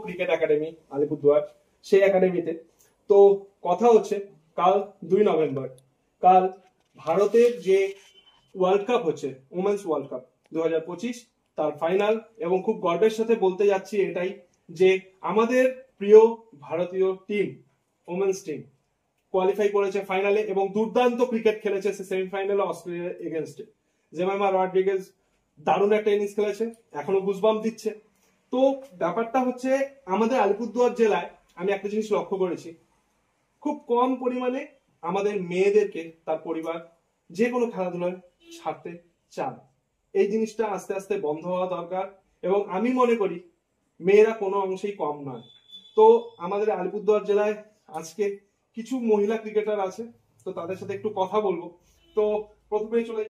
Cricket academy Alipurduar, সেই একাডেমিতে। তো কথা হচ্ছে কাল 2 নভেম্বর, কাল ভারতের যে ওয়ার্ল্ড কাপ হচ্ছে, উমেন্স ওয়ার্ল্ড কাপ 2025, তার ফাইনাল। এবং খুব গর্বের সাথে বলতে যাচ্ছি এটাই যে আমাদের প্রিয় ভারতীয় টিম, ওমেন্স টিম, কোয়ালিফাই করেছে ফাইনালে এবং দুর্দান্ত ক্রিকেট খেলেছে সেমিফাইনালে অস্ট্রেলিয়ার এগেনস্টে। জেমাইমা রড্রিগেজ দারুণ একটা ইনিংস খেলেছে, এখনো গুজবাম্প দিচ্ছে। তো ব্যাপারটা হচ্ছে আমাদের আলিপুরদুয়ার জেলায় আমি একটা জিনিস লক্ষ্য করেছি, খুব কম পরিমাণে আমাদের মেয়েদেরকে তার পরিবার যে কোনো খেলাধুলায় ছাড়তে চান। এই জিনিসটা আস্তে আস্তে বন্ধ হওয়া দরকার এবং আমি মনে করি মেয়েরা কোনো অংশেই কম নয়। তো আমাদের আলিপুরদুয়ার জেলায় আজকে কিছু মহিলা ক্রিকেটার আছে, তো তাদের সাথে একটু কথা বলবো। তো প্রথমেই চলে